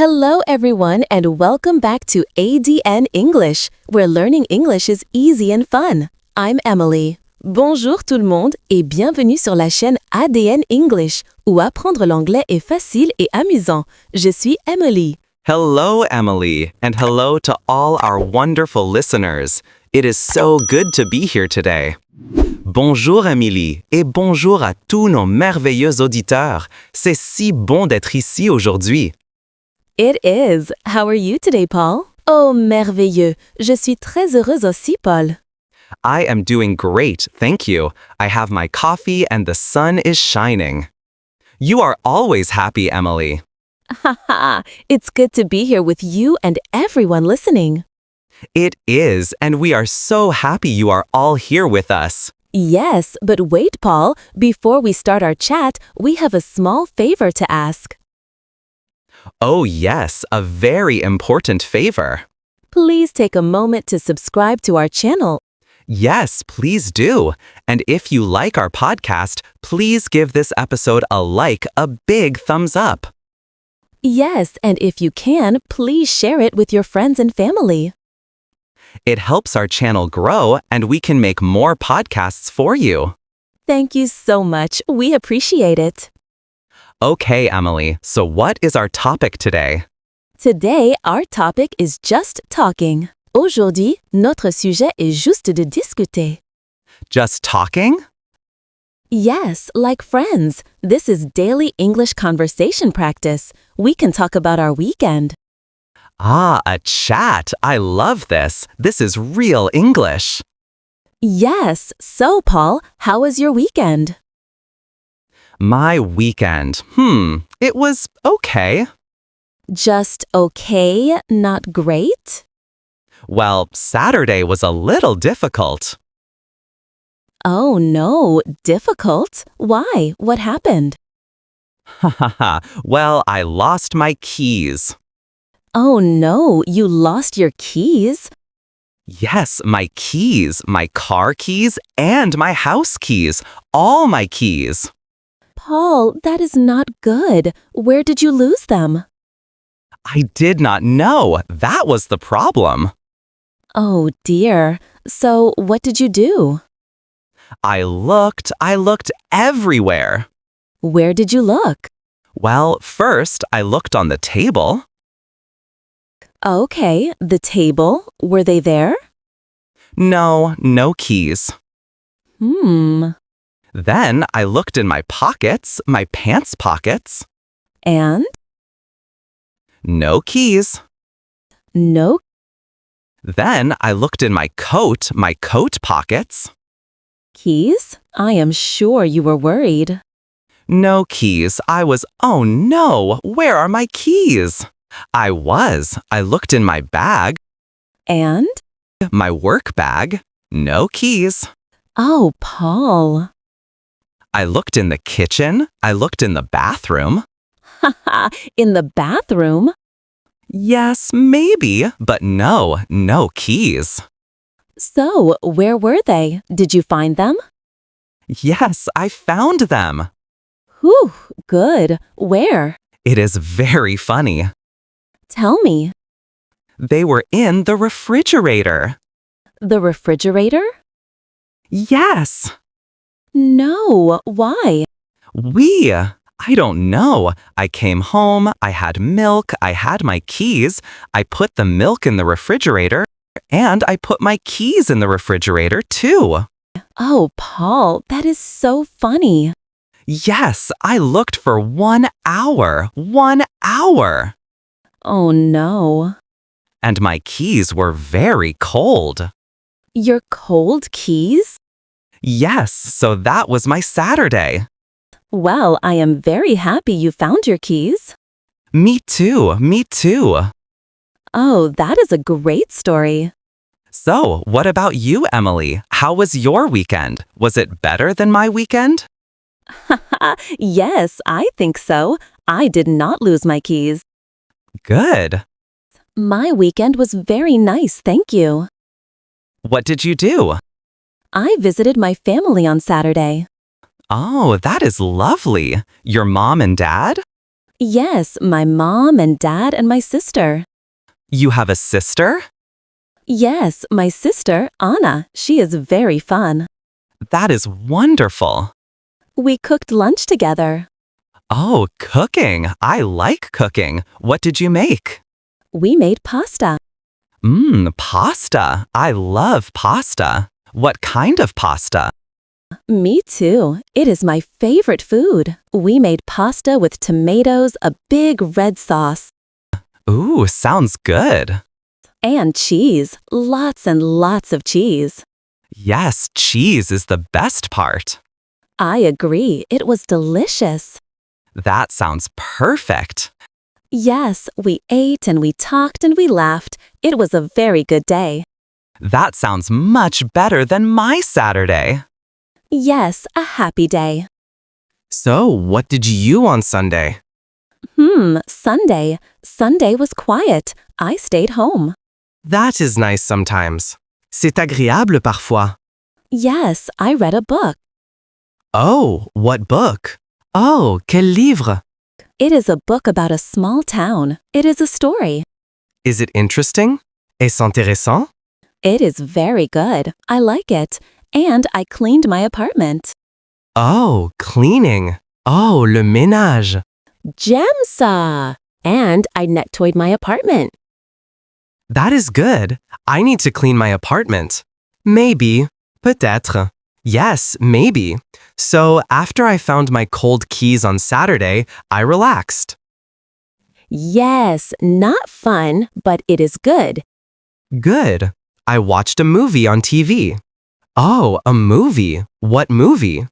Hello, everyone, and welcome back to ADN English, where learning English is easy and fun. I'm Emily. Bonjour tout le monde et bienvenue sur la chaîne ADN English, où apprendre l'anglais est facile et amusant. Je suis Emily. Hello, Emily, and hello to all our wonderful listeners. It is so good to be here today. Bonjour, Emily, et bonjour à tous nos merveilleux auditeurs. C'est si bon d'être ici aujourd'hui. It is. How are you today, Paul? Oh, merveilleux. Je suis très heureuse aussi, Paul. I am doing great, thank you. I have my coffee and the sun is shining. You are always happy, Emily. Haha, it's good to be here with you and everyone listening. It is, and we are so happy you are all here with us. Yes, but wait, Paul. Before we start our chat, we have a small favor to ask. Oh yes, a very important favor. Please take a moment to subscribe to our channel. Yes, please do. And if you like our podcast, please give this episode a like, a big thumbs up. Yes, and if you can, please share it with your friends and family. It helps our channel grow and we can make more podcasts for you. Thank you so much. We appreciate it. Okay, Emily, so what is our topic today? Today, our topic is just talking. Aujourd'hui, notre sujet est juste de discuter. Just talking? Yes, like friends. This is daily English conversation practice. We can talk about our weekend. Ah, a chat. I love this. This is real English. Yes. So, Paul, how was your weekend? My weekend. It was okay. Just okay, not great? Well, Saturday was a little difficult. Oh no, difficult? Why? What happened? Well, I lost my keys. Oh no, you lost your keys? Yes, my keys, my car keys, and my house keys. All my keys. Paul, that is not good. Where did you lose them? I did not know. That was the problem. Oh dear. So, what did you do? I looked everywhere. Where did you look? Well, first I looked on the table. Okay, the table. Were they there? No keys. Then I looked in my pockets, my pants pockets. And? No keys. No. Then I looked in my coat pockets. Keys? I am sure you were worried. No keys. Oh no, where are my keys? I looked in my bag. And? My work bag. No keys. Oh, Paul. I looked in the kitchen. I looked in the bathroom. Haha, in the bathroom? Yes, maybe, but no keys. So, where were they? Did you find them? Yes, I found them. Whew, good. Where? It is very funny. Tell me. They were in the refrigerator. The refrigerator? Yes. No, why? I don't know. I came home, I had milk, I had my keys. I put the milk in the refrigerator, and I put my keys in the refrigerator too. Oh, Paul, that is so funny. Yes, I looked for 1 hour. 1 hour. Oh no. And my keys were very cold. Your cold keys? Yes, so that was my Saturday. Well, I am very happy you found your keys. Me too. Oh, that is a great story. So, what about you, Emily? How was your weekend? Was it better than my weekend? Yes, I think so. I did not lose my keys. Good. My weekend was very nice, thank you. What did you do? I visited my family on Saturday. Oh, that is lovely. Your mom and dad? Yes, my mom and dad and my sister. You have a sister? Yes, my sister, Anna. She is very fun. That is wonderful. We cooked lunch together. Oh, cooking. I like cooking. What did you make? We made pasta. Pasta. I love pasta. What kind of pasta? Me too. It is my favorite food. We made pasta with tomatoes, a big red sauce, Ooh, sounds good. and cheese. Lots and lots of cheese. Yes, cheese is the best part. I agree. It was delicious. That sounds perfect. Yes, we ate and we talked and we laughed. It was a very good day. That sounds much better than my Saturday. Yes, a happy day. So, what did you do on Sunday? Sunday. Sunday was quiet. I stayed home. That is nice sometimes. C'est agréable parfois. Yes, I read a book. Oh, what book? Oh, quel livre? It is a book about a small town. It is a story. Is it interesting? Est-ce intéressant? It is very good. I like it. And I cleaned my apartment. Oh, cleaning. Oh, le ménage. Jemsa! And I net-toyed my apartment. That is good. I need to clean my apartment. Maybe. Peut-être. Yes, maybe. So, after I found my cold keys on Saturday, I relaxed. Yes, not fun, but it is good. Good. I watched a movie on TV. Oh, a movie. What movie?